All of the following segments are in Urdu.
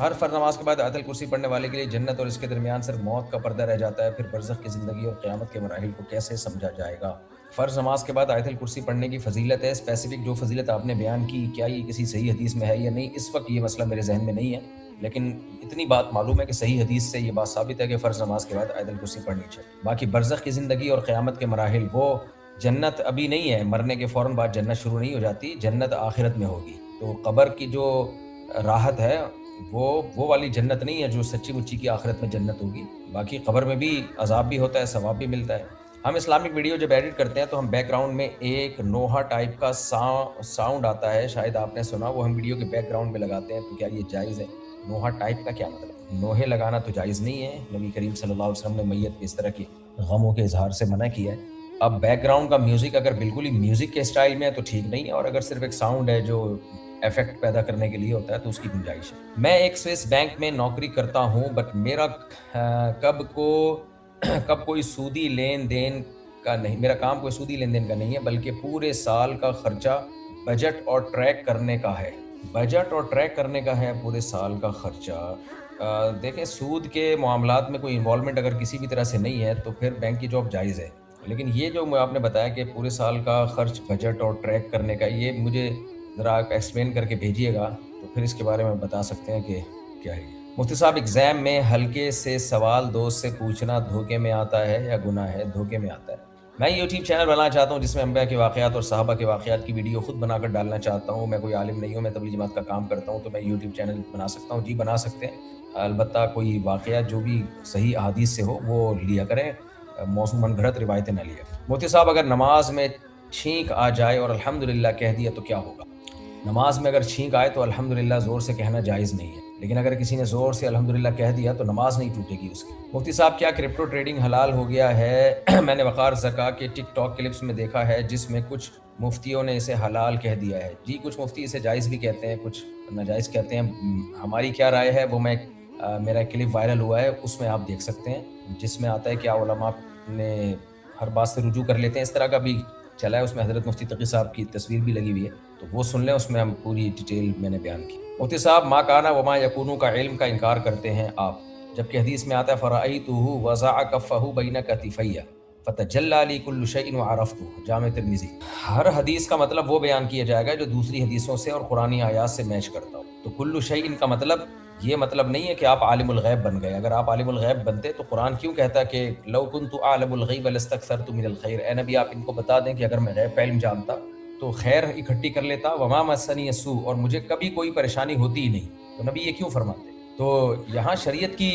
ہر فرض نماز کے بعد آیت الکرسی پڑھنے والے کے لیے جنت اور اس کے درمیان صرف موت کا پردہ رہ جاتا ہے، پھر برزخ کی زندگی اور قیامت کے مراحل کو کیسے سمجھا جائے گا؟ فرض نماز کے بعد آیت الکرسی پڑھنے کی فضیلت ہے، اسپیسیفک جو فضیلت آپ نے بیان کی، کیا یہ کسی صحیح حدیث میں ہے یا نہیں، اس وقت یہ مسئلہ میرے ذہن میں نہیں ہے، لیکن اتنی بات معلوم ہے کہ صحیح حدیث سے یہ بات ثابت ہے کہ فرض نماز کے بعد آیت الکرسی پڑھنی چاہیے۔ باقی برزخ کی زندگی اور قیامت کے مراحل، وہ جنت ابھی نہیں ہے، مرنے کے فوراً بعد جنت شروع نہیں ہو جاتی، جنت آخرت میں ہوگی۔ تو قبر کی جو راحت ہے وہ والی جنت نہیں ہے جو سچی مچی کی آخرت میں جنت ہوگی۔ باقی قبر میں بھی عذاب بھی ہوتا ہے، ثواب بھی ملتا ہے۔ ہم اسلامک ویڈیو جب ایڈٹ کرتے ہیں تو ہم بیک گراؤنڈ میں ایک نوحہ ٹائپ کا ساؤنڈ آتا ہے، شاید آپ نے سنا، وہ ہم ویڈیو کے بیک گراؤنڈ میں لگاتے ہیں، تو کیا یہ جائز ہے؟ نوحہ ٹائپ کا کیا مطلب؟ نوحے لگانا تو جائز نہیں ہے، نبی کریم صلی اللہ علیہ وسلم نے میت کو اس طرح کے غموں کے اظہار سے منع کیا ہے۔ اب بیک گراؤنڈ کا میوزک اگر بالکل ہی میوزک کے اسٹائل میں ہے تو ٹھیک نہیں ہے، اور اگر صرف ایک ساؤنڈ ہے جو ایفیکٹ پیدا کرنے کے لیے ہوتا ہے تو اس کی گنجائش ہے۔ میں ایک سوئس بینک میں نوکری کرتا ہوں، بٹ میرا کب کوئی سودی لین دین کا نہیں، میرا کام کوئی سودی لین دین کا نہیں ہے، بلکہ پورے سال کا خرچہ بجٹ اور ٹریک کرنے کا ہے۔ بجٹ اور ٹریک کرنے کا ہے پورے سال کا خرچہ۔ دیکھیں، سود کے معاملات میں کوئی انوالومنٹ اگر کسی بھی طرح سے نہیں ہے تو پھر بینک کی جاب جائز ہے، لیکن یہ جو آپ نے بتایا کہ پورے سال کا خرچ بجٹ اور ٹریک کرنے کا، یہ مجھے ذرا آپ ایکسپلین کر کے بھیجیے گا تو پھر اس کے بارے میں بتا سکتے ہیں کہ کیا ہے۔ مفتی صاحب، ایگزام میں ہلکے سے سوال دوست سے پوچھنا دھوکے میں آتا ہے یا گناہ ہے؟ دھوکے میں آتا ہے۔ میں یوٹیوب چینل بنانا چاہتا ہوں جس میں انبیاء کے واقعات اور صحابہ کے واقعات کی ویڈیو خود بنا کر ڈالنا چاہتا ہوں۔ میں کوئی عالم نہیں ہوں، میں تبلیغ جماعت کا کام کرتا ہوں، تو میں یوٹیوب چینل بنا سکتا ہوں؟ جی بنا سکتے ہیں، البتہ کوئی واقعہ جو بھی صحیح احادیث سے ہو وہ لیا کریں، موضوع من گھڑت روایتیں نہ لیا کریں۔ مفتی صاحب، اگر نماز میں چھینک آ جائے اور الحمدللہ کہہ دیا تو کیا ہوگا؟ نماز میں اگر چھینک آئے تو الحمدللہ زور سے کہنا جائز نہیں ہے، لیکن اگر کسی نے زور سے الحمدللہ کہہ دیا تو نماز نہیں ٹوٹے گی اس کی۔ مفتی صاحب، کیا کرپٹو ٹریڈنگ حلال ہو گیا ہے؟ میں نے وقار زکا کے ٹک ٹاک کلپس میں دیکھا ہے جس میں کچھ مفتیوں نے اسے حلال کہہ دیا ہے۔ جی، کچھ مفتی اسے جائز بھی کہتے ہیں، کچھ ناجائز کہتے ہیں۔ ہماری کیا رائے ہے وہ میرا کلپ وائرل ہوا ہے، اس میں آپ دیکھ سکتے ہیں، جس میں آتا ہے کہ علماء نے ہر بات سے رجوع کر لیتے ہیں، اس طرح کا بھی چلا ہے، اس میں حضرت مفتی تقی صاحب کی تصویر بھی لگی ہوئی ہے، تو وہ سن لیں، اس میں ہم پوری ڈیٹیل میں نے بیان کی۔ مفتی صاحب، ما کانا وما یکونو کا علم کا انکار کرتے ہیں آپ، جبکہ حدیث میں آتا ہے فرأیتہ وضع کفہ بین کتفی فتجلی لی کل شیء وعرفتہ، جامع ترمذی۔ ہر حدیث کا مطلب وہ بیان کیا جائے گا جو دوسری حدیثوں سے اور قرآنی آیات سے میچ کرتا ہو۔ تو کل شیء کا مطلب یہ مطلب نہیں ہے کہ آپ عالم الغیب بن گئے۔ اگر آپ عالم الغیب بنتے تو قرآن کیوں کہتا کہ لو کنت اعلم الغیب لاستکثرت من الخیر؟ اے نبی، آپ ان کو بتا دیں کہ اگر میں غیب کا علم جانتا تو خیر اکٹھی کر لیتا، وما مسنی السوء، اور مجھے کبھی کوئی پریشانی ہوتی ہی نہیں۔ تو نبی یہ کیوں فرماتے؟ تو یہاں شریعت کی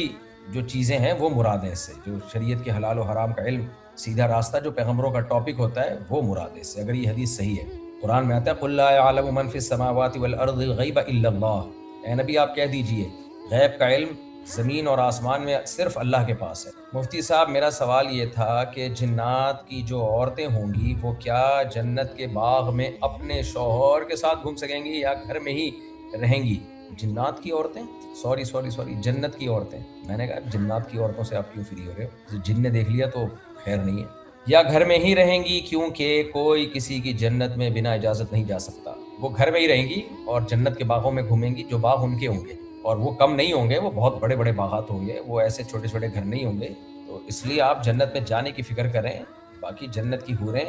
جو چیزیں ہیں وہ مراد ہیں، اس سے جو شریعت کے حلال و حرام کا علم، سیدھا راستہ جو پیغمبروں کا ٹاپک ہوتا ہے وہ مراد ہے اس سے، اگر یہ حدیث صحیح ہے۔ قرآن میں آتا ہے قل لا يعلم من في السماوات والارض الغیب الا اللہ، اے نبی آپ کہہ دیجئے غیب کا علم زمین اور آسمان میں صرف اللہ کے پاس ہے۔ مفتی صاحب، میرا سوال یہ تھا کہ جنات کی جو عورتیں ہوں گی وہ کیا جنت کے باغ میں اپنے شوہر کے ساتھ گھوم سکیں گی یا گھر میں ہی رہیں گی؟ جنات کی عورتیں، سوری جنت کی عورتیں، میں نے کہا جنات کی عورتوں سے آپ کیوں فری ہو رہے ہو؟ جن نے دیکھ لیا تو خیر نہیں ہے۔ یا گھر میں ہی رہیں گی کیونکہ کوئی کسی کی جنت میں بنا اجازت نہیں جا سکتا؟ وہ گھر میں ہی رہیں گی اور جنت کے باغوں میں گھومیں گی، جو باغ ان کے ہوں گے، اور وہ کم نہیں ہوں گے، وہ بہت بڑے بڑے باغات ہوں گے، وہ ایسے چھوٹے چھوٹے گھر نہیں ہوں گے۔ تو اس لیے آپ جنت میں جانے کی فکر کریں، باقی جنت کی حوریں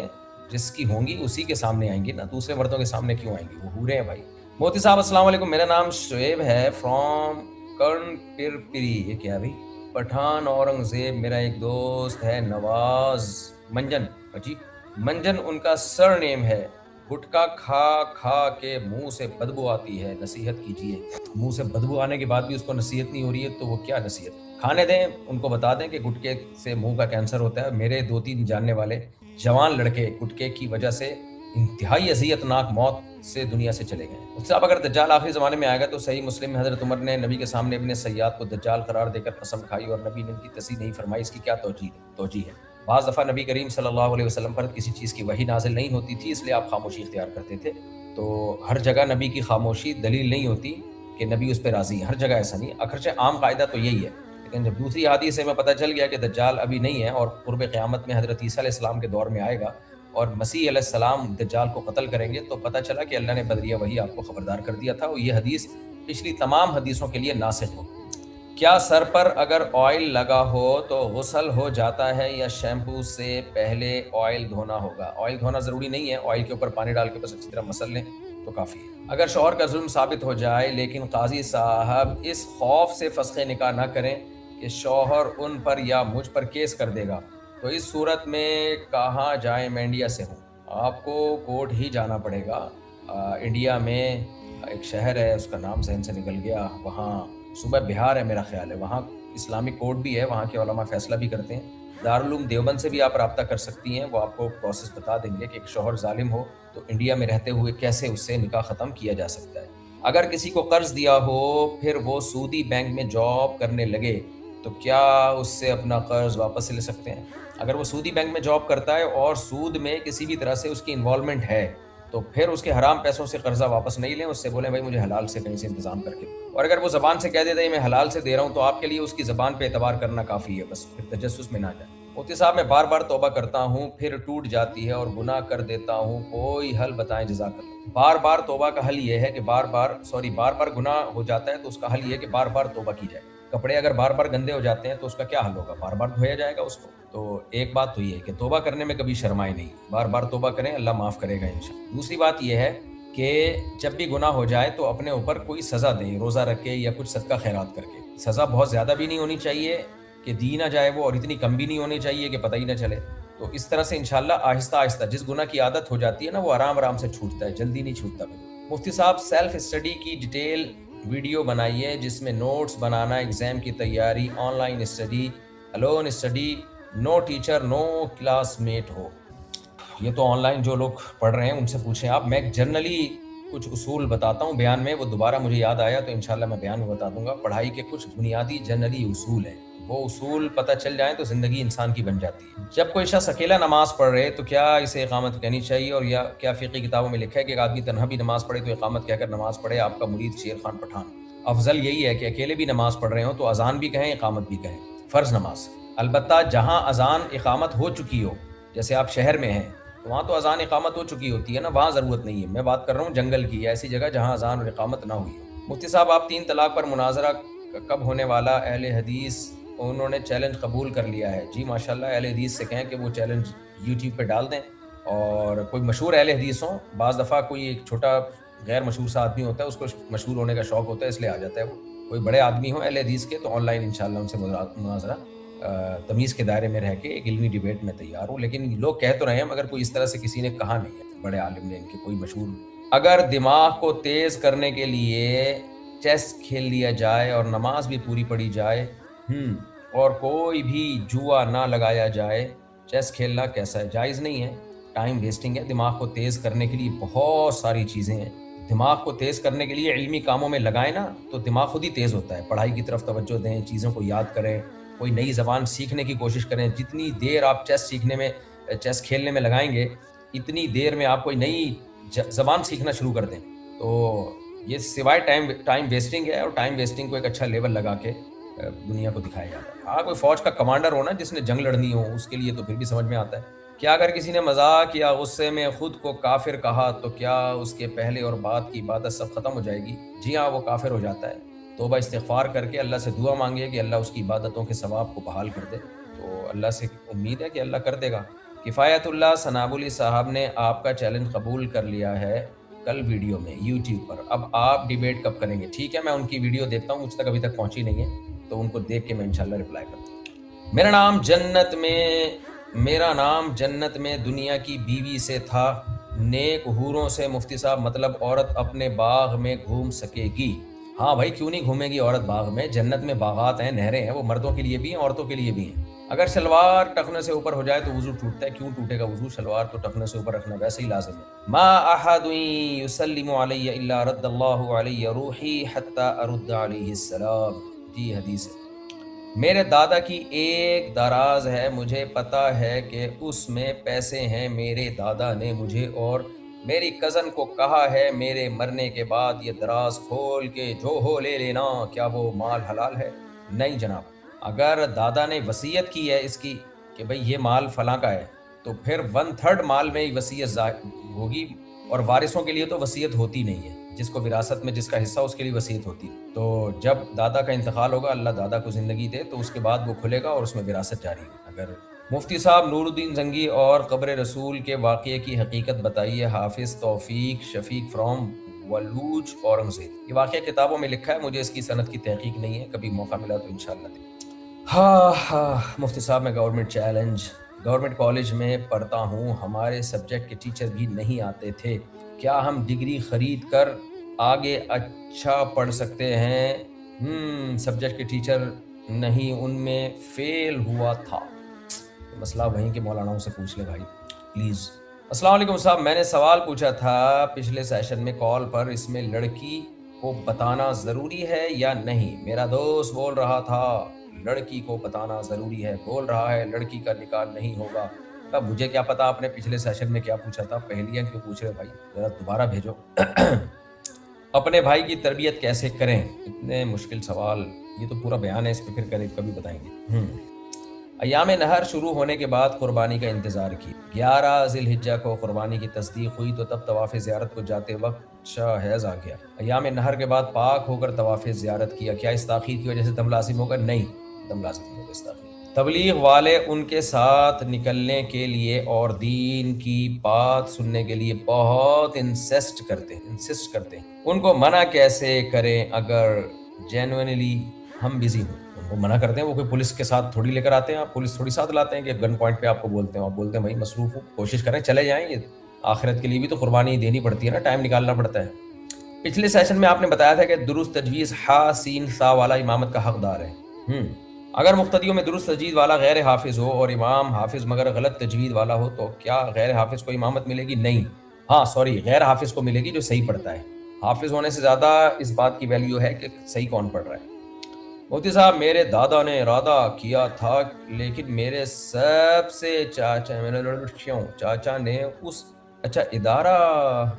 جس کی ہوں گی اسی کے سامنے آئیں گی نا، دوسرے مردوں کے سامنے کیوں آئیں گی؟ وہ حوریں ہیں بھائی۔ موتی صاحب السلام علیکم، میرا نام شعیب ہے فرام کرن پیر پری، یہ کیا بھائی؟ پٹھان اورنگزیب، میرا ایک دوست ہے نواز منجن، جی منجن ان کا سر نیم ہے، گٹکا کھا کھا کے منہ سے بدبو آتی ہے، نصیحت کیجیے۔ منہ سے بدبو آنے کے بعد بھی اس کو نصیحت نہیں ہو رہی ہے تو وہ کیا نصیحت؟ کھانے دیں، ان کو بتا دیں کہ گٹکے سے منہ کا کینسر ہوتا ہے۔ میرے 2-3 جاننے والے جوان لڑکے گٹکے کی وجہ سے انتہائی اذیت ناک موت سے دنیا سے چلے گئے۔ اس سے اب اگر دجال آخری زمانے میں آئے گا تو صحیح مسلم میں حضرت عمر نے نبی کے سامنے ابن سیاد کو دجال قرار دے کر قسم کھائی اور نبی نے ان کی تصحیح نہیں فرمائی، اس کی کیا توجیہ ہے؟ بعض دفعہ نبی کریم صلی اللہ علیہ وسلم پر کسی چیز کی وحی نازل نہیں ہوتی تھی، اس لیے آپ خاموشی اختیار کرتے تھے۔ تو ہر جگہ نبی کی خاموشی دلیل نہیں ہوتی کہ نبی اس پہ راضی ہیں، ہر جگہ ایسا نہیں، اگرچہ عام قاعدہ تو یہی ہے، لیکن جب دوسری حدیث سے میں پتہ چل گیا کہ دجال ابھی نہیں ہے اور قرب قیامت میں حضرت عیسیٰ علیہ السلام کے دور میں آئے گا اور مسیح علیہ السلام دجال کو قتل کریں گے، تو پتہ چلا کہ اللہ نے بدریہ وحی آپ کو خبردار کر دیا تھا، اور یہ حدیث پچھلی تمام حدیثوں کے لیے ناسخ ہو۔ کیا سر پر اگر آئل لگا ہو تو غسل ہو جاتا ہے یا شیمپو سے پہلے آئل دھونا ہوگا؟ آئل دھونا ضروری نہیں ہے، آئل کے اوپر پانی ڈال کے بس اچھی طرح مسل لیں تو کافی ہے۔ اگر شوہر کا ظلم ثابت ہو جائے لیکن قاضی صاحب اس خوف سے فسخ نکاح نہ کریں کہ شوہر ان پر یا مجھ پر کیس کر دے گا، تو اس صورت میں کہاں جائیں؟ میں انڈیا سے ہوں۔ آپ کو کورٹ ہی جانا پڑے گا۔ انڈیا میں ایک شہر ہے، اس کا نام ذہن سے نکل گیا، وہاں صوبہ بہار ہے میرا خیال ہے، وہاں اسلامک کورٹ بھی ہے، وہاں کے علماء فیصلہ بھی کرتے ہیں۔ دارالعلوم دیوبند سے بھی آپ رابطہ کر سکتی ہیں، وہ آپ کو پروسیس بتا دیں گے کہ ایک شوہر ظالم ہو تو انڈیا میں رہتے ہوئے کیسے اس سے نکاح ختم کیا جا سکتا ہے۔ اگر کسی کو قرض دیا ہو پھر وہ سودی بینک میں جاب کرنے لگے تو کیا اس سے اپنا قرض واپس لے سکتے ہیں؟ اگر وہ سودی بینک میں جاب کرتا ہے اور سود میں کسی بھی طرح سے اس کی انوالومنٹ ہے تو پھر اس کے حرام پیسوں سے قرضہ واپس نہیں لیں، اس سے بولیں بھائی مجھے حلال سے کہیں سے انتظام کر کے۔ اور اگر وہ زبان سے کہہ دیتا ہے میں حلال سے دے رہا ہوں تو آپ کے لیے اس کی زبان پہ اعتبار کرنا کافی ہے، بس پھر تجسس میں نہ جائیں۔ مفتی صاحب میں بار بار توبہ کرتا ہوں پھر ٹوٹ جاتی ہے اور گناہ کر دیتا ہوں، کوئی حل بتائیں جزاک اللہ۔ بار بار توبہ کا حل یہ ہے کہ بار بار گناہ ہو جاتا ہے تو اس کا حل یہ ہے کہ بار بار توبہ کی جائے۔ کپڑے اگر بار بار گندے ہو جاتے ہیں تو اس کا کیا حل ہوگا؟ بار بار دھویا جائے گا اس کو۔ تو ایک بات تو یہ ہے کہ توبہ کرنے میں کبھی شرمائے نہیں، بار بار توبہ کریں، اللہ معاف کرے گا انشاءاللہ۔ دوسری بات یہ ہے کہ جب بھی گناہ ہو جائے تو اپنے اوپر کوئی سزا دیں، روزہ رکھ کے یا کچھ صدقہ خیرات کر کے۔ سزا بہت زیادہ بھی نہیں ہونی چاہیے کہ دی نہ جائے وہ، اور اتنی کم بھی نہیں ہونی چاہیے کہ پتہ ہی نہ چلے۔ تو اس طرح سے انشاءاللہ آہستہ آہستہ جس گناہ کی عادت ہو جاتی ہے نا وہ آرام آرام سے چھوٹتا ہے، جلدی نہیں چھوٹتا۔ مفتی صاحب سیلف اسٹڈی کی ڈیٹیل ویڈیو بنائیے جس میں نوٹس بنانا، ایگزام کی تیاری، online study, alone study, no teacher no classmate ہو۔ یہ تو آن لائن جو لوگ پڑھ رہے ہیں ان سے پوچھیں آپ۔ میں جنرلی کچھ اصول بتاتا ہوں بیان میں، وہ دوبارہ مجھے یاد آیا تو انشاءاللہ میں بیان میں بتا دوں گا۔ پڑھائی کے کچھ بنیادی جنرلی اصول ہیں، وہ اصول پتہ چل جائیں تو زندگی انسان کی بن جاتی ہے۔ جب کوئی شخص اکیلا نماز پڑھ رہے تو کیا اسے اقامت کہنی چاہیے، اور یا کیا فقہی کتابوں میں لکھا ہے کہ ایک آدمی تنہا بھی نماز پڑھے تو اقامت کہہ کر نماز پڑھے؟ آپ کا مرید شیر خان پٹھان۔ افضل یہی ہے کہ اکیلے بھی نماز پڑھ رہے ہوں تو اذان بھی کہیں، اقامت بھی کہیں، فرض نماز۔ البتہ جہاں اذان اقامت ہو چکی ہو، جیسے آپ شہر میں ہیں تو وہاں تو اذان اقامت ہو چکی ہوتی ہے نا، وہاں ضرورت نہیں ہے۔ میں بات کر رہا ہوں جنگل کی، ایسی جگہ جہاں اذان اور اقامت نہ ہوئی ہو۔ مفتی صاحب آپ 3 طلاق پر مناظرہ کب ہونے والا؟ اہل حدیث انہوں نے چیلنج قبول کر لیا ہے۔ جی ماشاءاللہ، اہل حدیث سے کہیں کہ وہ چیلنج یوٹیوب پہ ڈال دیں، اور کوئی مشہور اہل حدیث ہوں۔ بعض دفعہ کوئی ایک چھوٹا غیر مشہور سا آدمی ہوتا ہے، اس کو مشہور ہونے کا شوق ہوتا ہے اس لیے آ جاتا ہے۔ وہ کوئی بڑے آدمی ہوں اہل حدیث کے تو آن لائن انشاءاللہ ان سے مناظرہ تمیز کے دائرے میں رہ کے ایک علمی ڈیبیٹ میں تیار ہوں۔ لیکن لوگ کہہ تو رہے ہیں مگر کوئی اس طرح سے کسی نے کہا نہیں ہے، بڑے عالم نے ان کے کوئی مشہور۔ اگر دماغ کو تیز کرنے کے لیے چیس کھیل لیا جائے اور نماز بھی پوری پڑھی جائے اور کوئی بھی جوا نہ لگایا جائے، چیس کھیلنا کیسا ہے؟ جائز نہیں ہے، ٹائم ویسٹنگ ہے۔ دماغ کو تیز کرنے کے لیے بہت ساری چیزیں ہیں۔ دماغ کو تیز کرنے کے لیے علمی کاموں میں لگائیں نا تو دماغ خود ہی تیز ہوتا ہے۔ پڑھائی کی طرف توجہ دیں، چیزوں کو یاد کریں، کوئی نئی زبان سیکھنے کی کوشش کریں۔ جتنی دیر آپ چیس کھیلنے میں لگائیں گے اتنی دیر میں آپ کوئی نئی زبان سیکھنا شروع کر دیں۔ تو یہ سوائے ٹائم ویسٹنگ ہے، اور ٹائم ویسٹنگ کو ایک اچھا لیول لگا کے دنیا کو دکھایا جاتا ہے۔ ہاں کوئی فوج کا کمانڈر ہونا جس نے جنگ لڑنی ہو، اس کے لیے تو پھر بھی سمجھ میں آتا ہے۔ کیا اگر کسی نے مذاق یا غصے میں خود کو کافر کہا تو کیا اس کے پہلے اور بعد کی عبادت سب ختم ہو جائے گی؟ جی ہاں، وہ کافر ہو جاتا ہے۔ توبہ استغفار کر کے اللہ سے دعا مانگے کہ اللہ اس کی عبادتوں کے ثواب کو بحال کر دے، تو اللہ سے امید ہے کہ اللہ کر دے گا۔ کفایت اللہ ثناب علی صاحب نے آپ کا چیلنج قبول کر لیا ہے کل ویڈیو میں یوٹیوب پر، اب آپ ڈیبیٹ کب کریں گے؟ ٹھیک ہے، میں ان کی ویڈیو دیکھتا ہوں، مجھ تک ابھی تک پہنچی نہیں ہے تو ان کو دیکھ کے میں انشاءاللہ رپلائی کرتا ہوں۔ میرا نام جنت میں دنیا کی بیوی سے تھا، نیک حوروں سے۔ مفتی صاحب مطلب عورت اپنے باغ میں گھوم سکے گی؟ ہاں بھائی، کیوں نہیں گھومے گی عورت باغ میں؟ جنت میں باغات ہیں، نہریں ہیں، وہ مردوں کے لیے بھی ہیں عورتوں کے لیے بھی ہیں۔ اگر شلوار ٹخنے سے اوپر ہو جائے تو وضو ٹوٹتا ہے، کیوں ٹوٹے گا وضو؟ شلوار تو ٹخنے سے اوپر رکھنا ویسے ہی لازم ہے۔ ما احد یسلم علی الا رد اللہ علی روحی حتی ارد علیہ السلام، جی حدیث ہے۔ میرے دادا کی ایک دراز ہے، مجھے پتا ہے کہ اس میں پیسے ہیں۔ میرے دادا نے مجھے اور میری کزن کو کہا ہے میرے مرنے کے بعد یہ دراز کھول کے جو ہو لے لینا، کیا وہ مال حلال ہے؟ نہیں جناب، اگر دادا نے وصیت کی ہے اس کی کہ بھئی یہ مال فلاں کا ہے تو پھر 1/3 مال میں ہی وصیت ہوگی، اور وارثوں کے لیے تو وصیت ہوتی نہیں ہے۔ جس کو وراثت میں جس کا حصہ اس کے لیے وصیت ہوتی ہے. تو جب دادا کا انتقال ہوگا، اللہ دادا کو زندگی دے، تو اس کے بعد وہ کھلے گا اور اس میں وراثت جاری ہے. اگر مفتی صاحب نور الدین زنگی اور قبر رسول کے واقعے کی حقیقت بتائیے. حافظ توفیق شفیق فرام ولوج اورنگزیب. یہ واقعہ کتابوں میں لکھا ہے، مجھے اس کی سند کی تحقیق نہیں ہے، کبھی موقع ملا تو انشاءاللہ دیں. ہاں مفتی صاحب، میں گورنمنٹ کالج میں پڑھتا ہوں، ہمارے سبجیکٹ کے ٹیچر بھی نہیں آتے تھے. کیا ہم ڈگری خرید کر آگے اچھا پڑھ سکتے ہیں؟ سبجیکٹ کے ٹیچر نہیں، ان میں فیل ہوا تھا. مسئلہ وہیں کے مولاناؤں سے پوچھ لے بھائی پلیز. السلام علیکم صاحب، میں نے سوال پوچھا تھا پچھلے سیشن میں کال پر، اس میں لڑکی کو بتانا ضروری ہے یا نہیں؟ میرا دوست بول رہا تھا لڑکی کو بتانا ضروری ہے، بول رہا ہے لڑکی کا نکاح نہیں ہوگا. اب مجھے کیا پتا آپ نے پچھلے سیشن میں کیا پوچھا تھا، پہلیاں کیوں پوچھ رہے بھائی، ذرا دوبارہ بھیجو. اپنے بھائی کی تربیت کیسے کریں؟ اتنے مشکل سوال، یہ تو پورا بیان ہے، اس پہ پھر کبھی بتائیں گے. ایام نہر شروع ہونے کے بعد قربانی کا انتظار کی. 11 ذی الحجہ کو قربانی کی تصدیق ہوئی تو تب طواف زیارت کو جاتے وقت حیض آ گیا. ایام نہر کے بعد پاک ہو کر طواف زیارت کیا. کیا اس تاخیر کی وجہ سے دم لازم ہوگا؟ نہیں، دم لازم نہیں ہوگا اس تاخیر. تبلیغ والے ان کے ساتھ نکلنے کے لیے اور دین کی بات سننے کے لیے بہت انسسٹ کرتے ہیں. ان کو منع کیسے کریں اگر جینوئنلی ہم بزی ہوں؟ وہ منع کرتے ہیں، وہ کوئی پولیس کے ساتھ تھوڑی لے کر آتے ہیں، آپ پولیس تھوڑی ساتھ لاتے ہیں کہ گن پوائنٹ پہ آپ کو بولتے ہیں، آپ بولتے ہیں بھائی مصروف ہوں، کوشش کریں چلے جائیں. یہ آخرت کے لیے بھی تو قربانی دینی پڑتی ہے نا، ٹائم نکالنا پڑتا ہے. پچھلے سیشن میں آپ نے بتایا تھا کہ درست تجویز ہا سین سا والا امامت کا حقدار ہے. اگر مقتدیوں میں درست تجوید والا غیر حافظ ہو اور امام حافظ مگر غلط تجوید والا ہو تو کیا غیر حافظ کو امامت ملے گی؟ نہیں، غیر حافظ کو ملے گی جو صحیح پڑھتا ہے. حافظ ہونے سے زیادہ اس بات کی ویلیو ہے کہ صحیح کون پڑھ رہا ہے. مفتی صاحب، میرے دادا نے ارادہ کیا تھا لیکن میرے سب سے چاچا نے اس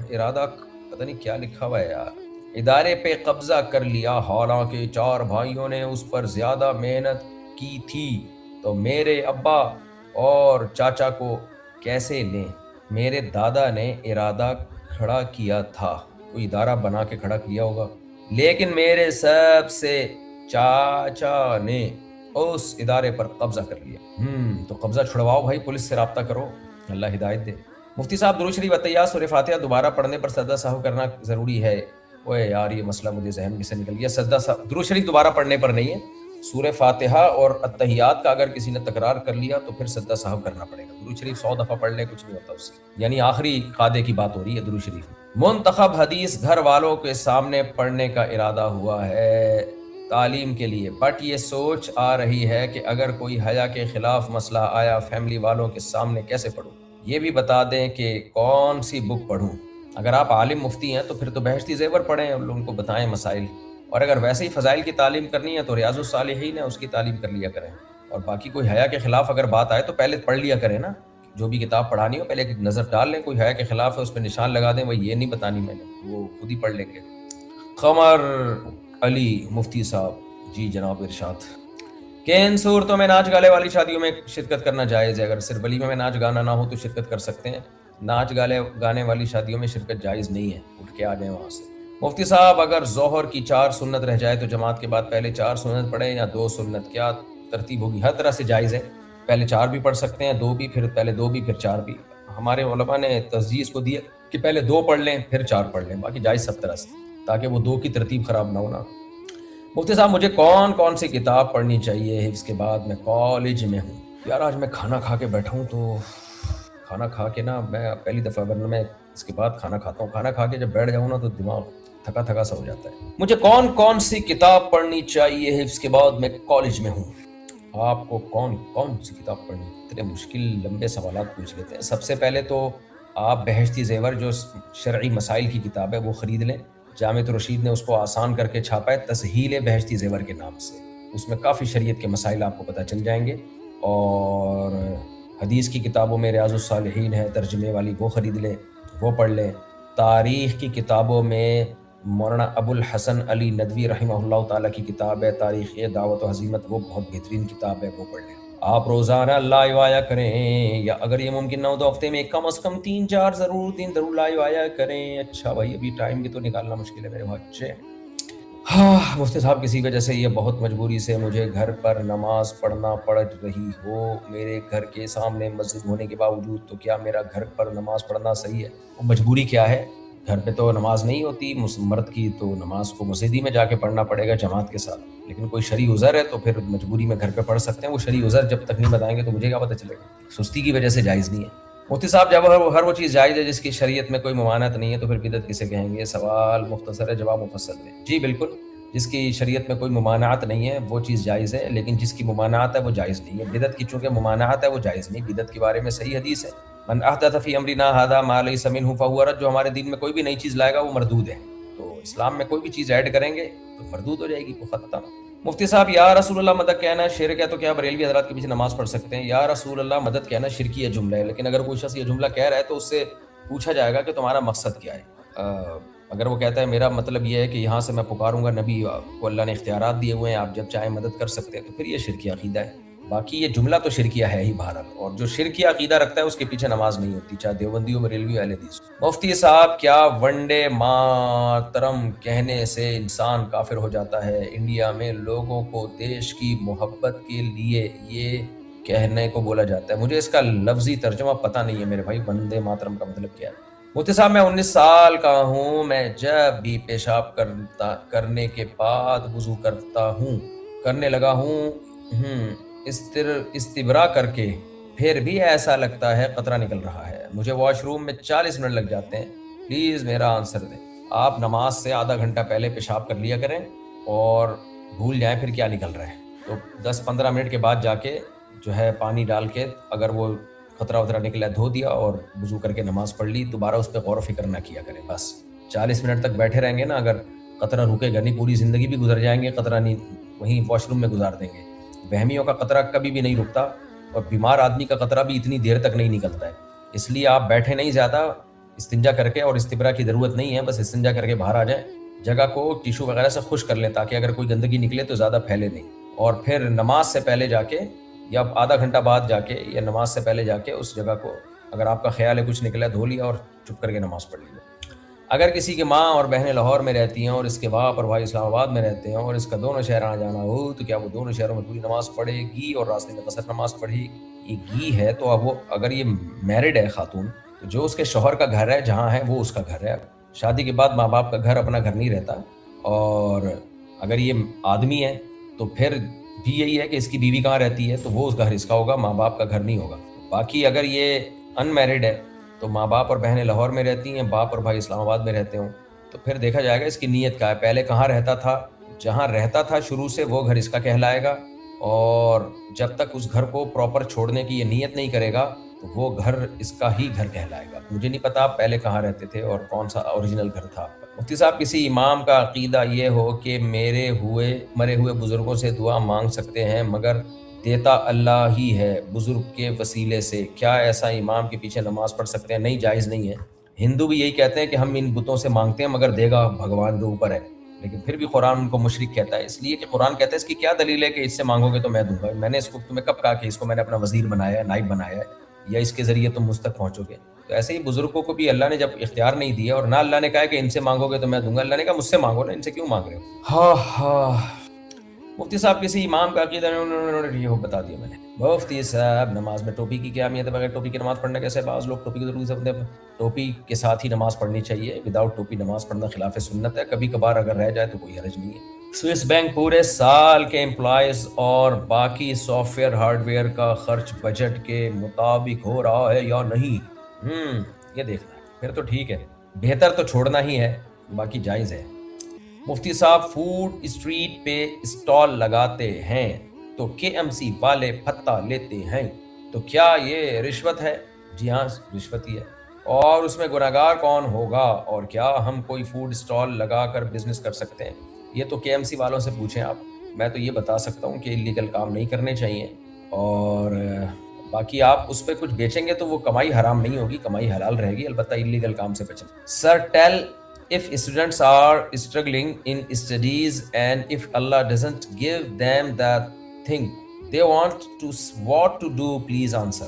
ارادہ پتہ نہیں کیا لکھا ہوا ہے یار، ادارے پہ قبضہ کر لیا، حالانکہ 4 بھائیوں نے اس پر زیادہ محنت کی تھی، تو میرے ابا اور چاچا کو کیسے لیں؟ میرے دادا نے ارادہ کھڑا کیا تھا، کوئی ادارہ بنا کے کھڑا کیا ہوگا، لیکن میرے سب سے چاچا نے اس ادارے پر قبضہ کر لیا. تو قبضہ چھڑواؤ بھائی، پولیس سے رابطہ کرو، اللہ ہدایت دے. مفتی صاحب، درود شریف اتحیات سورہ فاتحہ دوبارہ پڑھنے پر سجدہ سہو کرنا ضروری ہے؟ اوے یار، یہ مسئلہ مجھے ذہن میں سے نکل گیا. درود شریف دوبارہ پڑھنے پر نہیں ہے، سورہ فاتحہ اور اتحیات کا اگر کسی نے تکرار کر لیا تو پھر سجدہ سہو کرنا پڑے گا. درود شریف 100 دفعہ پڑھ لے، کچھ نہیں ہوتا اس سے، یعنی آخری قاعدے کی بات ہو رہی ہے درود شریف. منتخب حدیث گھر والوں کے سامنے پڑھنے کا ارادہ ہوا ہے تعلیم کے لیے، بٹ یہ سوچ آ رہی ہے کہ اگر کوئی حیا کے خلاف مسئلہ آیا فیملی والوں کے سامنے کیسے پڑھوں؟ یہ بھی بتا دیں کہ کون سی بک پڑھوں. اگر آپ عالم مفتی ہیں تو پھر تو بہشتی زیور پڑھیں اور ان کو بتائیں مسائل، اور اگر ویسے ہی فضائل کی تعلیم کرنی ہے تو ریاض الصالحین ہے، اس کی تعلیم کر لیا کریں. اور باقی کوئی حیا کے خلاف اگر بات آئے تو پہلے پڑھ لیا کریں نا، جو بھی کتاب پڑھانی ہو پہلے ایک نظر ڈال لیں، کوئی حیا کے خلاف ہے اس پہ نشان لگا دیں، وہ یہ نہیں بتانی میں نے، وہ خود ہی پڑھ لیں گے. قمر علی مفتی صاحب، جی جناب ارشاد. کہ ان صورتوں میں ناچ گالے والی شادیوں میں شرکت کرنا جائز ہے؟ اگر صرف ولیمے میں ناچ گانا نہ ہو تو شرکت کر سکتے ہیں، ناچ گانے والی شادیوں میں شرکت جائز نہیں ہے، اٹھ کے آ جائیں وہاں سے. مفتی صاحب، اگر ظہر کی 4 سنت رہ جائے تو جماعت کے بعد پہلے 4 سنت پڑھیں یا 2 سنت، کیا ترتیب ہوگی؟ ہر طرح سے جائز ہے، پہلے 4 بھی پڑھ سکتے ہیں، 2 بھی، پھر پہلے 2 بھی پھر 4 بھی. ہمارے علماء نے تجویز کو دیا کہ پہلے 2 پڑھ لیں پھر 4 پڑھ لیں، باقی جائز سب طرح سے، تاکہ وہ 2 کی ترتیب خراب نہ ہونا. مفتی صاحب، مجھے کون سی کتاب پڑھنی چاہیے حفظ کے بعد؟ میں کالج میں ہوں. یار آج میں کھانا کھا کے بیٹھا ہوں، تو کھانا کھا کے نا، میں پہلی دفعہ، ورنہ میں اس کے بعد کھانا کھاتا ہوں، کھانا کھا کے جب بیٹھ جاؤں نا تو دماغ تھکا سا ہو جاتا ہے. مجھے کون سی کتاب پڑھنی چاہیے حفظ کے بعد؟ میں کالج میں ہوں. آپ کو کون سی کتاب پڑھنی؟ اتنے مشکل لمبے سوالات پوچھ لیتے ہیں. سب سے پہلے تو آپ بہشتی زیور جو شرعی مسائل کی کتاب ہے وہ خرید لیں. جامعۃ الرشید نے اس کو آسان کر کے چھاپا ہے تسہیل بہشتی زیور کے نام سے، اس میں کافی شریعت کے مسائل آپ کو پتہ چل جائیں گے. اور حدیث کی کتابوں میں ریاض الصالحین ہے ترجمے والی، وہ خرید لیں، وہ پڑھ لیں. تاریخ کی کتابوں میں مولانا ابو الحسن علی ندوی رحمہ اللہ تعالیٰ کی کتاب ہے تاریخ دعوت و ہزیمت، وہ بہت بہترین کتاب ہے، وہ پڑھ لیں. آپ روزانہ لائیو آیا کریں، یا اگر یہ ممکن نہ ہو تو ہفتے میں کم از کم 3 ضرور لائیو آیا کریں۔ اچھا بھائی، ابھی ٹائم بھی تو نکالنا مشکل ہے میرے بچے۔ ہاں مفتی صاحب، کسی وجہ سے یہ بہت مجبوری سے مجھے گھر پر نماز پڑھنا پڑ رہی ہو، میرے گھر کے سامنے مسجد ہونے کے باوجود، تو کیا میرا گھر پر نماز پڑھنا صحیح ہے؟ وہ مجبوری کیا ہے؟ گھر پہ تو نماز نہیں ہوتی مرد کی، تو نماز کو مسجد ہی میں جا کے پڑھنا پڑے گا جماعت کے ساتھ۔ لیکن کوئی شرعی عذر ہے تو پھر مجبوری میں گھر پہ پڑھ سکتے ہیں۔ وہ شرعی عذر جب تک نہیں بتائیں گے تو مجھے کیا پتہ چلے گا؟ سستی کی وجہ سے جائز نہیں ہے۔ مفتی صاحب، جب ہر وہ چیز جائز ہے جس کی شریعت میں کوئی ممانعت نہیں ہے تو پھر بدعت کسے کہیں گے؟ سوال مختصر ہے، جواب مفصل ہے۔ جی بالکل، جس کی شریعت میں کوئی ممانعت نہیں ہے وہ چیز جائز ہے، لیکن جس کی ممانعت ہے وہ جائز نہیں ہے۔ بدعت کی چونکہ ممانعت ہے وہ جائز نہیں۔ بدعت کے بارے میں صحیح حدیث ہے، من احدث فی امرنا ھذا ما لیس منہ فہو رد، جو ہمارے دین میں کوئی بھی نئی چیز لائے گا وہ مردود ہے۔ تو اسلام میں کوئی بھی چیز ایڈ کریں گے تو مردود ہو جائے گی، وہ ختم۔ مفتی صاحب، یا رسول اللہ مدد کہنا شرک ہے تو کیا بریلوی حضرات کے پیچھے نماز پڑھ سکتے ہیں؟ یا رسول اللہ مدد کہنا شرکی ہے جملہ ہے، لیکن اگر کوئی شخص یہ جملہ کہہ رہا ہے تو اس سے پوچھا جائے گا کہ تمہارا مقصد کیا ہے۔ اگر وہ کہتا ہے میرا مطلب یہ ہے کہ یہاں سے میں پکاروں گا، نبی کو اللہ نے اختیارات دیے ہوئے ہیں، آپ جب چاہیں مدد کر سکتے ہیں، تو پھر یہ شرکی عقیدہ ہے۔ باقی یہ جملہ تو شرکیہ ہے ہی بہرحال، اور جو شرکی عقیدہ رکھتا ہے اس کے پیچھے نماز نہیں ہوتی، چاہے دیوبندی ہو، بریلوی، اہل حدیث ہو۔ مفتی صاحب، کیا ونڈے ماترم کہنے سے انسان کافر ہو جاتا ہے؟ انڈیا میں لوگوں کو دیش کی محبت کے لیے یہ کہنے کو بولا جاتا ہے۔ مجھے اس کا لفظی ترجمہ پتہ نہیں ہے میرے بھائی، وندے ماترم کا مطلب کیا ہے؟ مفتی صاحب، میں 19 سال کا ہوں، میں جب بھی پیشاب کرنے کے بعد وضو کرنے لگا ہوں استبرا کر کے، پھر بھی ایسا لگتا ہے قطرہ نکل رہا ہے۔ مجھے واش روم میں 40 منٹ لگ جاتے ہیں، پلیز میرا آنسر دیں۔ آپ نماز سے آدھا گھنٹہ پہلے پیشاب کر لیا کریں اور بھول جائیں پھر کیا نکل رہا ہے، تو 10-15 منٹ کے بعد جا کے جو ہے پانی ڈال کے اگر وہ خطرہ وطرہ نکلا دھو دیا اور وضو کر کے نماز پڑھ لی، دوبارہ اس پہ غور و فکر نہ کیا کریں۔ بس 40 منٹ تک بیٹھے رہیں گے نا، اگر قطرہ رکے گا نہیں، پوری زندگی بھی گزر جائیں گے، قطرہ نہیں وہیں واش روم میں گزار دیں گے۔ وہمیوں کا قطرہ کبھی بھی نہیں رکتا، اور بیمار آدمی کا قطرہ بھی اتنی دیر تک نہیں نکلتا ہے۔ اس لیے آپ بیٹھے نہیں زیادہ، استنجا کر کے، اور استبرا کی ضرورت نہیں ہے، بس استنجا کر کے باہر آ جائیں، جگہ کو ٹیشو وغیرہ سے خشک کر لیں تاکہ اگر کوئی گندگی نکلے تو زیادہ پھیلے نہیں، اور پھر نماز سے پہلے جا کے یا آدھا گھنٹہ بعد جا کے یا نماز سے پہلے جا کے اس جگہ کو اگر آپ کا خیال ہے کچھ نکلا دھو لیا اور چپ کر کے نماز پڑھ لی۔ اگر کسی کی ماں اور بہنیں لاہور میں رہتی ہیں اور اس کے باپ اور بھائی اسلام آباد میں رہتے ہیں اور اس کا دونوں شہر آنا جانا ہو، تو کیا وہ دونوں شہروں میں پوری نماز پڑھے گی اور راستے میں قصر نماز پڑھے گی؟ ہے تو اب وہ اگر یہ میرڈ ہے خاتون، تو جو اس کے شوہر کا گھر ہے جہاں ہے وہ اس کا گھر ہے۔ شادی کے بعد ماں باپ کا گھر اپنا گھر نہیں رہتا، اور اگر یہ آدمی ہے تو پھر بھی یہی ہے کہ اس کی بیوی کہاں رہتی ہے تو وہ اس گھر اس کا ہوگا، ماں باپ کا گھر نہیں ہوگا۔ باقی اگر یہ ان میرڈ ہے تو ماں باپ اور بہنیں لاہور میں رہتی ہیں، باپ اور بھائی اسلام آباد میں رہتے ہوں، تو پھر دیکھا جائے گا اس کی نیت کیا ہے۔ پہلے کہاں رہتا تھا، جہاں رہتا تھا شروع سے وہ گھر اس کا کہلائے گا، اور جب تک اس گھر کو پراپر چھوڑنے کی یہ نیت نہیں کرے گا تو وہ گھر اس کا ہی گھر کہلائے گا۔ مجھے نہیں پتا آپ پہلے کہاں رہتے تھے اور کون سا اوریجنل گھر تھا آپ کا۔ مفتی صاحب، کسی امام کا عقیدہ یہ ہو کہ مرے ہوئے بزرگوں سے دعا مانگ سکتے ہیں مگر دیتا اللہ ہی ہے بزرگ کے وسیلے سے، کیا ایسا امام کے پیچھے نماز پڑھ سکتے ہیں؟ نہیں، جائز نہیں ہے۔ ہندو بھی یہی کہتے ہیں کہ ہم ان بتوں سے مانگتے ہیں مگر دے گا بھگوان جو اوپر ہے، لیکن پھر بھی قرآن ان کو مشرک کہتا ہے، اس لیے کہ قرآن کہتا ہے اس کی کیا دلیل ہے کہ اس سے مانگو گے تو میں دوں گا؟ میں نے اس کو تمہیں کب کہا کہ اس کو میں نے اپنا وزیر بنایا ہے، نائب بنایا ہے، یا اس کے ذریعے تم مجھ تک پہنچو گے؟ تو ایسے ہی بزرگوں کو بھی اللہ نے جب اختیار نہیں دیا، اور نہ اللہ نے کہا کہ ان سے مانگو گے تو میں دوں گا، اللہ نے کہا مجھ سے مانگو نا، ان سے کیوں مانگ رہے ہو؟ ہاں ہاں۔ مفتی صاحب، کسی امام کا عقیدہ یہ بتا دیا میں نے۔ مفتی صاحب، نماز میں ٹوپی کی کیا اہمیت ہے؟ بغیر ٹوپی کی نماز پڑھنا کیسے؟ بعض لوگ ٹوپی کی ضرورت سمجھتے ہیں، ٹوپی کے ساتھ ہی نماز پڑھنی چاہیے، وداؤٹ ٹوپی نماز پڑھنا خلاف سنت ہے، کبھی کبھار اگر رہ جائے تو کوئی حرج نہیں ہے۔ سوئس بینک پورے سال کے امپلائیز اور باقی سافٹ ویئر ہارڈ ویئر کا خرچ بجٹ کے مطابق ہو رہا ہے یا نہیں؟ یہ دیکھنا ہے، پھر تو ٹھیک ہے، بہتر تو چھوڑنا ہی ہے، باقی جائز ہے۔ مفتی صاحب، فوڈ اسٹریٹ پہ اسٹال لگاتے ہیں تو کے ایم سی والے پھتہ لیتے ہیں، تو کیا یہ رشوت ہے؟ جی ہاں، رشوت ہی ہے، اور اس میں گنہگار کون ہوگا؟ اور کیا ہم کوئی فوڈ اسٹال لگا کر بزنس کر سکتے ہیں؟ یہ تو کے ایم سی والوں سے پوچھیں آپ، میں تو یہ بتا سکتا ہوں کہ الیگل کام نہیں کرنے چاہیے، اور باقی آپ اس پہ کچھ بیچیں گے تو وہ کمائی حرام نہیں ہوگی، کمائی حلال رہے گی، البتہ الیگل کام سے بچیں۔ سر tell if students are struggling in studies and if Allah doesn't give them that thing They want to what to do, please answer.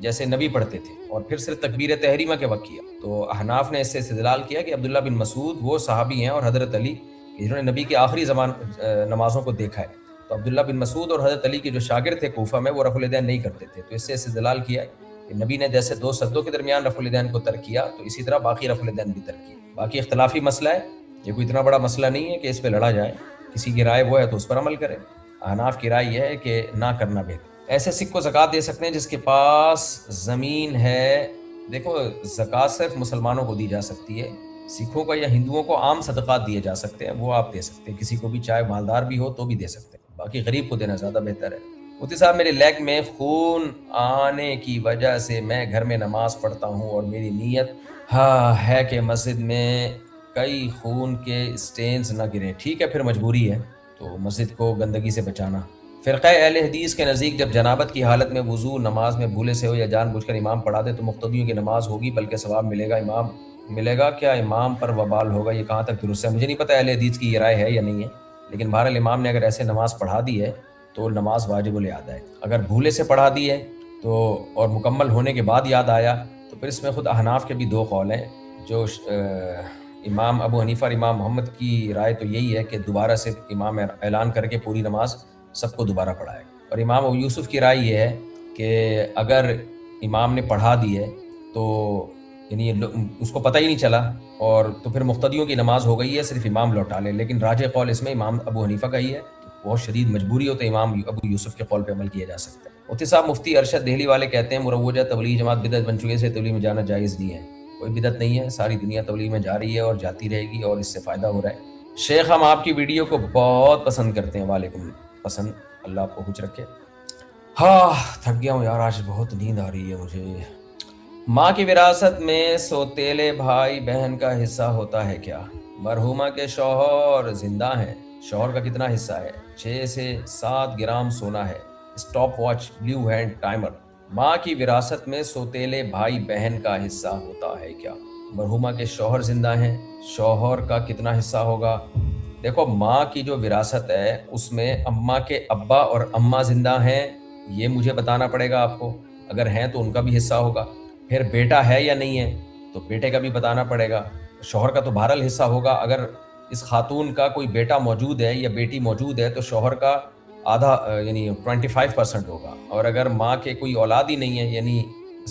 جیسے نبی پڑھتے تھے، اور پھر صرف تکبیر تحریمہ کے وقت کیا۔ تو احناف نے اس سے استدلال کیا کہ عبداللہ بن مسعود وہ صحابی ہیں اور حضرت علی جنہوں نے نبی کے آخری نمازوں کو دیکھا ہے۔ تو عبداللہ بن مسعود اور حضرت علی کے جو شاگرد تھے کوفہ میں، وہ رفع الیدین نہیں کرتے تھے، تو اس سے استدلال کیا ہے کہ نبی نے جیسے دو سجدوں کے درمیان رفع الیدین کو ترک کیا، تو اسی طرح باقی رفع الیدین بھی ترک کیا۔ باقی اختلافی مسئلہ ہے، یہ کوئی اتنا بڑا مسئلہ نہیں ہے کہ اس پہ لڑا جائے، کسی کی رائے وہ ہے تو اس پر عمل کرے۔ احناف کی رائے یہ ہے کہ نہ کرنا بہتر۔ ایسے سکھ کو زکوٰۃ دے سکتے ہیں جس کے پاس زمین ہے۔ دیکھو، زکوٰۃ صرف مسلمانوں کو دی جا سکتی ہے، سکھوں کا یا ہندوؤں کو عام صدقات دیے جا سکتے ہیں، وہ آپ دے سکتے ہیں، کسی کو بھی چاہے مالدار بھی ہو تو بھی دے سکتے ہیں، باقی غریب کو دینا زیادہ بہتر ہے۔ مفتی صاحب، میرے لیگ میں خون آنے کی وجہ سے میں گھر میں نماز پڑھتا ہوں اور میری نیت ہے کہ مسجد میں کئی خون کے اسٹینز نہ گریں۔ ٹھیک ہے، پھر مجبوری ہے تو مسجد کو گندگی سے بچانا۔ فرقہ اہل حدیث کے نزدیک جب جنابت کی حالت میں وضو نماز میں بھولے سے ہو یا جان بوجھ کر امام پڑھا دے تو مقتدیوں کی نماز ہوگی، بلکہ ثواب ملے گا، امام ملے گا، کیا امام پر وبال ہوگا؟ یہ کہاں تک درست ہے؟ مجھے نہیں پتہ اہل حدیث کی یہ رائے ہے یا نہیں ہے، لیکن بہرحال امام نے اگر ایسے نماز پڑھا دی ہے تو نماز واجب الادا ہے۔ اگر بھولے سے پڑھا دی ہے تو اور مکمل ہونے کے بعد یاد آیا تو پھر اس میں خود احناف کے بھی دو قول ہیں۔ جو امام ابو حنیفہ اور امام محمد کی رائے تو یہی ہے کہ دوبارہ سے امام اعلان کر کے پوری نماز سب کو دوبارہ پڑھائے، اور امام ابو یوسف کی رائے یہ ہے کہ اگر امام نے پڑھا دی ہے تو یعنی اس کو پتہ ہی نہیں چلا اور تو پھر مقتدیوں کی نماز ہو گئی ہے، صرف امام لوٹا لے، لیکن راجح قول اس میں امام ابو حنیفہ کا ہی ہے۔ بہت شدید مجبوری ہو تو امام ابو یوسف کے قول پہ عمل کیا جا سکتا ہے۔ مفتی صاحب، مفتی ارشد دہلی والے کہتے ہیں مروجہ تبلیغ جماعت بدعت بن چکے سے تبلیغ میں جانا جائز نہیں ہے۔ کوئی بدعت نہیں ہے، ساری دنیا تبلیغ میں جا رہی ہے اور جاتی رہے گی اور اس سے فائدہ ہو رہا ہے۔ شیخ، ہم آپ کی ویڈیو کو بہت پسند کرتے ہیں۔ وعلیکم پسند، اللہ آپ کو خوش رکھے۔ تھک گیا ہوں یار، آج بہت نیند آ رہی ہے مجھے۔ ماں کی وراثت میں سوتیلے بھائی بہن کا حصہ ہوتا ہے کیا؟ مرحومہ کے شوہر زندہ ہیں، شوہر کا کتنا حصہ ہے؟ 6 سے 7 گرام سونا ہے۔ Stop watch, blue hand timer. ماں کی وراثت میں سوتیلے بھائی بہن کا حصہ ہوتا ہے کیا؟ مرحومہ کے شوہر زندہ ہیں، شوہر کا کتنا حصہ ہوگا؟ دیکھو، ماں کی جو وراثت ہے اس میں اماں کے ابا اور اماں زندہ ہیں، یہ مجھے بتانا پڑے گا آپ کو۔ اگر ہیں تو ان کا بھی حصہ ہوگا۔ پھر بیٹا ہے یا نہیں ہے تو بیٹے کا بھی بتانا پڑے گا۔ شوہر کا تو بہرحال حصہ ہوگا۔ اگر اس خاتون کا کوئی بیٹا موجود ہے یا بیٹی موجود ہے تو شوہر کا آدھا یعنی 25% ہوگا۔ اور اگر ماں کے کوئی اولاد ہی نہیں ہے، یعنی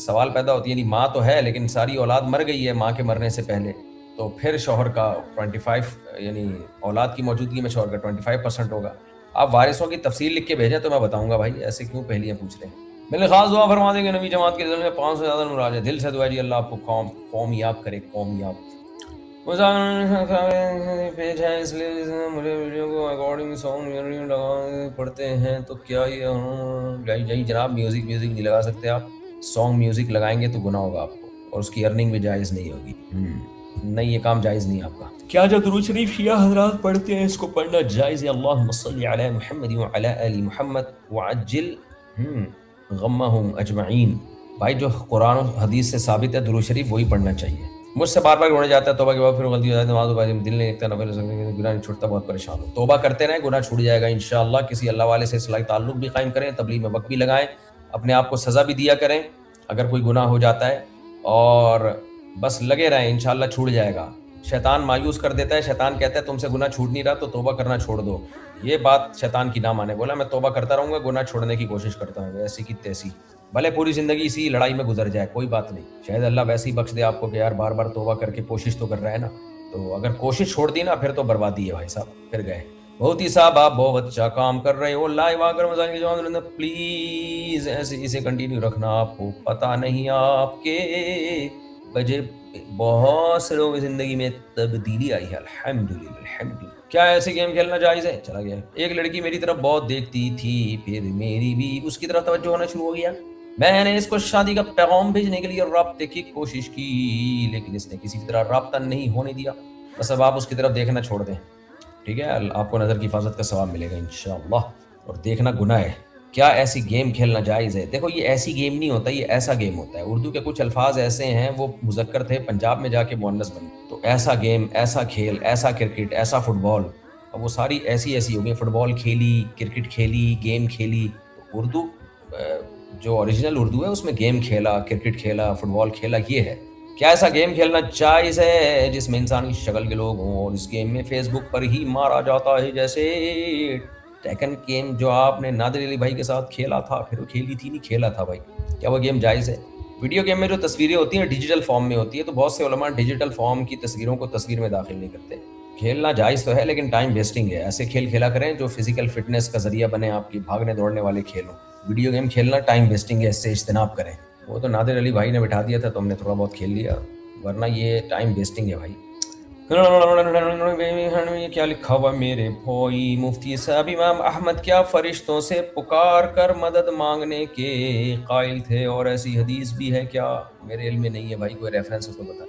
سوال پیدا ہوتی ہے، یعنی ماں تو ہے لیکن ساری اولاد مر گئی ہے ماں کے مرنے سے پہلے، تو پھر شوہر کا 25 یعنی اولاد کی موجودگی میں شوہر کا 25% ہوگا۔ آپ وارثوں کی تفصیل لکھ کے بھیجیں تو میں بتاؤں گا بھائی، ایسے کیوں پہلیاں پوچھ رہے ہیں۔ میرے خاص دعا فرما دیں گے نبی جماعت کے ذریعے 500 سے زیادہ نور آ جائے۔ دل سے دعا جی، اللہ آپ کو قومیاب کرے، قومیاب۔ پیج ہے اس لیے مجھے ویڈیو کو ریکارڈنگ سانگ لگا پڑھتے ہیں تو کیا یہ جناب میوزک نہیں لگا سکتے آپ؟ سانگ میوزک لگائیں گے تو گناہ ہوگا آپ کو، اور اس کی ارننگ بھی جائز نہیں ہوگی۔ نہیں، یہ کام جائز نہیں آپ کا۔ کیا جو درود شریف شیعہ حضرات پڑھتے ہیں اس کو پڑھنا جائز ہے؟ اللہم صلی علی محمد وعلی آل محمد وعجل غمہم اجمعین۔ بھائی، جو قرآن و حدیث سے ثابت ہے درود شریف وہی پڑھنا چاہیے۔ مجھ سے بار بار گھوڑا جاتا ہے، توبہ کے بعد پھر غلطی ہو جاتی ہے، نماز پڑھنے دل نہیں لگتا، نفل گناہ نہیں چھوٹتا، بہت پریشان ہوں۔ توبہ کرتے رہیں، گناہ چھوٹ جائے گا انشاءاللہ۔ کسی اللہ والے سے اصلاحی تعلق بھی قائم کریں، تبلیغ میں وقت بھی لگائیں، اپنے آپ کو سزا بھی دیا کریں اگر کوئی گناہ ہو جاتا ہے، اور بس لگے رہیں، انشاءاللہ چھوٹ جائے گا۔ شیطان مایوس کر دیتا ہے، شیطان کہتا ہے تم سے گناہ چھوٹ نہیں رہا تو توبہ کرنا چھوڑ دو۔ یہ بات شیطان کی نہ مانے، بولا میں توبہ کرتا رہوں گا، گناہ چھوڑنے کی کوشش کرتا ہوں، ایسی کی تیسی، بھلے پوری زندگی اسی لڑائی میں گزر جائے، کوئی بات نہیں، شاید اللہ ویسے ہی بخش دے آپ کو کہ یار بار بار توبہ کر کے کوشش تو کر رہا ہے نا۔ تو اگر کوشش چھوڑ دی نا پھر تو بربادی ہے بھائی صاحب، پھر گئے۔ بہت ہی صاحب آپ بہت اچھا کام کر رہے ہو، لائیو آ کر مزاح کی جواب پلیز ایسے اسے کنٹینیو رکھنا۔ آپ کو پتہ نہیں آپ کے وجہ بہت سے لوگوں کی زندگی میں تبدیلی آئی ہے، الحمدللہ الحمدللہ۔ کیا ایسے گیم کھیلنا جائز ہے؟ چلا گیا۔ ایک لڑکی میری طرف بہت دیکھتی تھی، پھر میری بھی اس کی طرف توجہ ہونا شروع ہو گیا۔ میں نے اس کو شادی کا پیغام بھیجنے کے لیے رابطے کی کوشش کی لیکن اس نے کسی بھی طرح رابطہ نہیں ہونے دیا۔ بس اب آپ اس کی طرف دیکھنا چھوڑ دیں، ٹھیک ہے؟ آپ کو نظر کی حفاظت کا ثواب ملے گا انشاءاللہ، اور دیکھنا گناہ ہے۔ کیا ایسی گیم کھیلنا جائز ہے؟ دیکھو، یہ ایسی گیم نہیں ہوتا، یہ ایسا گیم ہوتا ہے۔ اردو کے کچھ الفاظ ایسے ہیں وہ مذکر تھے، پنجاب میں جا کے مؤنث بنے، تو ایسا گیم، ایسا کھیل، ایسا کرکٹ، ایسا فٹ بال، اب وہ ساری ایسی ہو گئی، فٹ بال کھیلی، کرکٹ کھیلی، گیم کھیلی، تو اردو جو اوریجنل اردو ہے اس میں گیم کھیلا، کرکٹ کھیلا، فٹ بال کھیلا، یہ ہے. کیا ایسا گیم کھیلنا جائز ہے جس میں انسان کی شکل کے لوگ ہوں اور اس گیم میں فیس بک پر ہی مارا جاتا ہے؟ جیسے ٹیکن گیم جو آپ نے نادر علی بھائی کے ساتھ کھیلا تھا، پھر وہ کھیلی تھی نہیں کھیلا تھا بھائی، کیا وہ گیم جائز ہے؟ ویڈیو گیم میں جو تصویریں ہوتی ہیں ڈیجیٹل فارم میں ہوتی ہے، تو بہت سے علماء ڈیجیٹل فارم کی تصویروں کو تصویر میں داخل نہیں کرتے. کھیلنا جائز تو ہے لیکن ٹائم ویسٹنگ ہے. ایسے کھیل کھیلا کریں جو فزیکل فٹنس کا ذریعہ بنے، آپ کی بھاگنے دوڑنے والے کھیل ہوں. ویڈیو گیم کھیلنا ٹائم ویسٹنگ ہے، اس سے اجتناب کریں. وہ تو نادر علی بھائی نے بٹھا دیا تھا تو ہم نے تھوڑا بہت کھیل لیا، ورنہ یہ ٹائم ویسٹنگ ہے بھائی. یہ کیا لکھا ہوا میرے بھائی؟ مفتی صاحب امام احمد کیا فرشتوں سے پکار کر مدد مانگنے کے قائل تھے، اور ایسی حدیث بھی ہے کیا؟ میرے علم میں نہیں ہے بھائی، کوئی ریفرنس ہو تو بتا.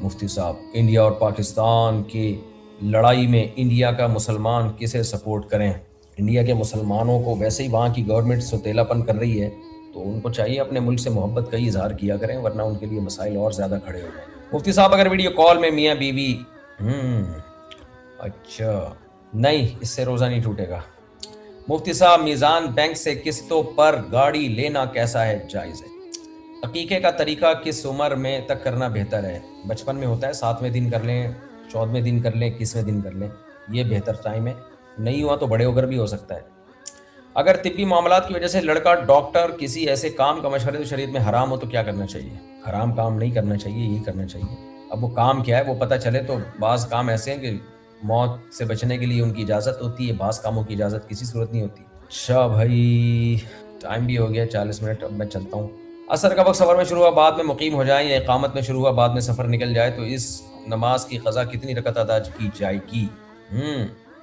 مفتی صاحب، انڈیا اور پاکستان کی لڑائی میں انڈیا کا مسلمان کسے سپورٹ کریں؟ انڈیا کے مسلمانوں کو ویسے ہی وہاں کی گورنمنٹ ستیلا پن کر رہی ہے، تو ان کو چاہیے اپنے ملک سے محبت کا ہی اظہار کیا کریں، ورنہ ان کے لیے مسائل اور زیادہ کھڑے ہو جائیں. مفتی صاحب اگر ویڈیو کال میں میاں بیوی اچھا نہیں، اس سے روزہ نہیں ٹوٹے گا. مفتی صاحب میزان بینک سے قسطوں پر گاڑی لینا کیسا ہے، جائز ہے؟ عقیقے کا طریقہ کس عمر میں تک کرنا بہتر ہے؟ بچپن میں ہوتا ہے، 7ویں دن کر لیں، 14ویں دن کر لیں، 21ویں دن کر لیں، یہ بہتر ٹائم ہے. نہیں ہوا تو بڑے ہو کر بھی ہو سکتا ہے. اگر طبی معاملات کی وجہ سے لڑکا ڈاکٹر کسی ایسے کام کا مشورہ تو شریعت میں حرام ہو تو کیا کرنا چاہیے؟ حرام کام نہیں کرنا چاہیے، یہی کرنا چاہیے. اب وہ کام کیا ہے وہ پتہ چلے تو بعض کام ایسے ہیں کہ موت سے بچنے کے لیے ان کی اجازت ہوتی ہے، بعض کاموں کی اجازت کسی صورت نہیں ہوتی. اچھا بھائی، ٹائم بھی ہو گیا 40 منٹ، اب میں چلتا ہوں. عصر کا وقت سفر میں شروع ہوا بعد میں مقیم ہو جائیں، یا اقامت میں شروع ہوا بعد میں سفر نکل جائے، تو اس نماز کی قضا کتنی رکعت ادا کی جائے گی؟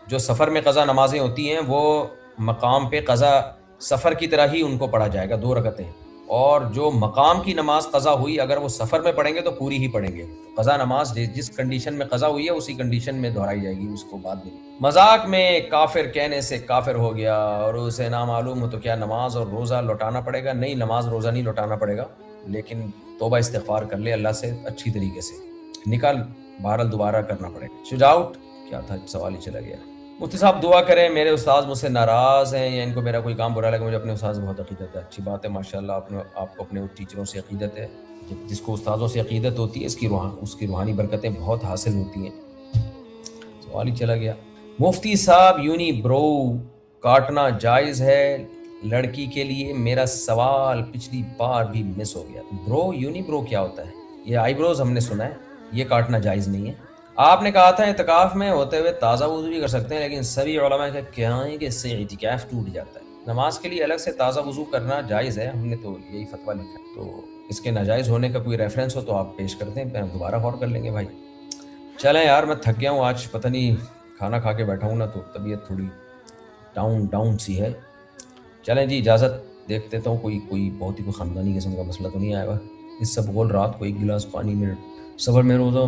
جو سفر میں قضا نمازیں ہوتی ہیں وہ مقام پہ قضا سفر کی طرح ہی ان کو پڑھا جائے گا، 2 رکعتیں. اور جو مقام کی نماز قضا ہوئی اگر وہ سفر میں پڑھیں گے تو پوری ہی پڑھیں گے. قضا نماز جس کنڈیشن میں قضا ہوئی ہے اسی کنڈیشن میں دہرائی جائے گی، اس کو بعد میں. مذاق میں کافر کہنے سے کافر ہو گیا اور اسے نامعلوم ہو تو کیا نماز اور روزہ لوٹانا پڑے گا؟ نہیں، نماز روزہ نہیں لوٹانا پڑے گا، لیکن توبہ استغفار کر لے اللہ سے اچھی طریقے سے. نکال بہرحال دوبارہ کرنا پڑے گا. شجاعت کیا تھا، سوال ہی چلا گیا. مفتی صاحب دعا کریں، میرے استاذ مجھ سے ناراض ہیں یا ان کو میرا کوئی کام برا لگا. مجھے اپنے استاذ سے بہت عقیدت ہے. اچھی بات ہے، ماشاءاللہ آپ کو اپنے ٹیچروں سے عقیدت ہے. جس کو استاذوں سے عقیدت ہوتی ہے اس کی روحانی برکتیں بہت حاصل ہوتی ہیں. سوال ہی چلا گیا. مفتی صاحب یونی برو کاٹنا جائز ہے لڑکی کے لیے؟ میرا سوال پچھلی بار بھی مس ہو گیا. برو یونی برو کیا ہوتا ہے؟ یہ آئی بروز ہم نے سنا ہے، یہ کاٹنا جائز نہیں ہے. آپ نے کہا تھا اعتکاف میں ہوتے ہوئے تازہ وضو بھی کر سکتے ہیں، لیکن سبھی علماء کا کہنا ہے کہ اس سے اعتکاف ٹوٹ جاتا ہے. نماز کے لیے الگ سے تازہ وضو کرنا جائز ہے، ہم نے تو یہی فتویٰ لکھا ہے. تو اس کے ناجائز ہونے کا کوئی ریفرنس ہو تو آپ پیش کر دیں، پھر ہم دوبارہ غور کر لیں گے بھائی. چلیں یار، میں تھک گیا ہوں آج، پتہ نہیں کھانا کھا کے بیٹھا ہوں نا تو طبیعت تھوڑی ڈاؤن سی ہے. چلیں جی، اجازت دیکھ دیتا ہوں. کوئی بہت ہی کوئی خاندانی قسم کا مسئلہ تو نہیں آئے گا. اس سب بول رات کو 1 گلاس پانی میں سفر میں روزہ.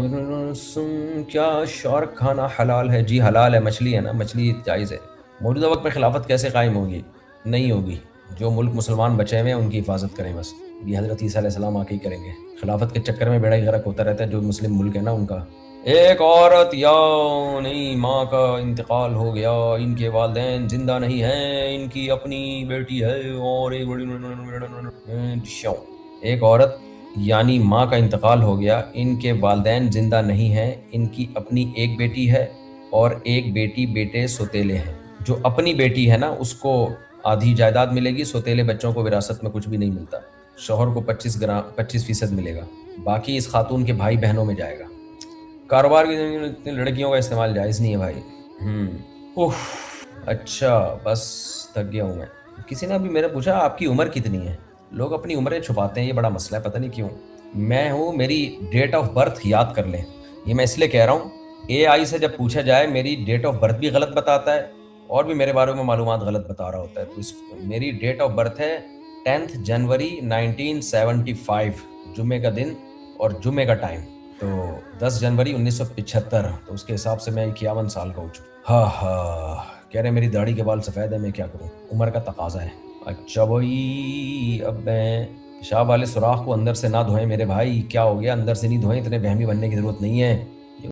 کیا شارک کھانا حلال ہے؟ جی حلال ہے، مچھلی ہے نا، مچھلی جائز ہے. موجودہ وقت میں خلافت کیسے قائم ہوگی؟ نہیں ہوگی. جو ملک مسلمان بچے ہوئے ہیں ان کی حفاظت کریں بس. یہ حضرت عیسیٰ علیہ السلام آ کے ہی کریں گے. خلافت کے چکر میں بیڑا ہی غرق ہوتا رہتا ہے جو مسلم ملک ہے نا ان کا. ایک عورت یا نہیں ماں کا انتقال ہو گیا، ان کے والدین زندہ نہیں ہیں، ان کی اپنی بیٹی ہے اور ایک عورت یعنی ماں کا انتقال ہو گیا، ان کے والدین زندہ نہیں ہیں، ان کی اپنی ایک بیٹی ہے اور ایک بیٹی بیٹے سوتیلے ہیں. جو اپنی بیٹی ہے نا اس کو آدھی جائیداد ملے گی، سوتیلے بچوں کو وراثت میں کچھ بھی نہیں ملتا. شوہر کو 25% ملے گا، باقی اس خاتون کے بھائی بہنوں میں جائے گا. کاروبار کی لڑکیوں کا استعمال جائز نہیں ہے بھائی. اچھا بس تھک گیا ہوں میں. کسی نے ابھی میرے پوچھا آپ کی عمر کتنی ہے؟ لوگ اپنی عمریں چھپاتے ہیں، یہ بڑا مسئلہ ہے، پتہ نہیں کیوں. میں ہوں، میری ڈیٹ آف برتھ یاد کر لیں. یہ میں اس لیے کہہ رہا ہوں، اے آئی سے جب پوچھا جائے میری ڈیٹ آف برتھ بھی غلط بتاتا ہے اور بھی میرے بارے میں معلومات غلط بتا رہا ہوتا ہے. تو میری ڈیٹ آف برتھ ہے 10 جنوری 1975، جمعے کا دن اور جمعے کا ٹائم. تو 10 جنوری 1975، تو اس کے حساب سے میں 51 سال کا ہو چکا. کہہ رہے میری داڑھی کے بال سفید ہے، میں کیا کروں، عمر کا تقاضا ہے. اچھا بھائی، اب میں پیشاب والے سوراخ کو اندر سے نہ دھوئیں میرے بھائی. کیا ہو گیا، اندر سے نہیں دھوئیں، اتنے وہمی بننے کی ضرورت نہیں ہے.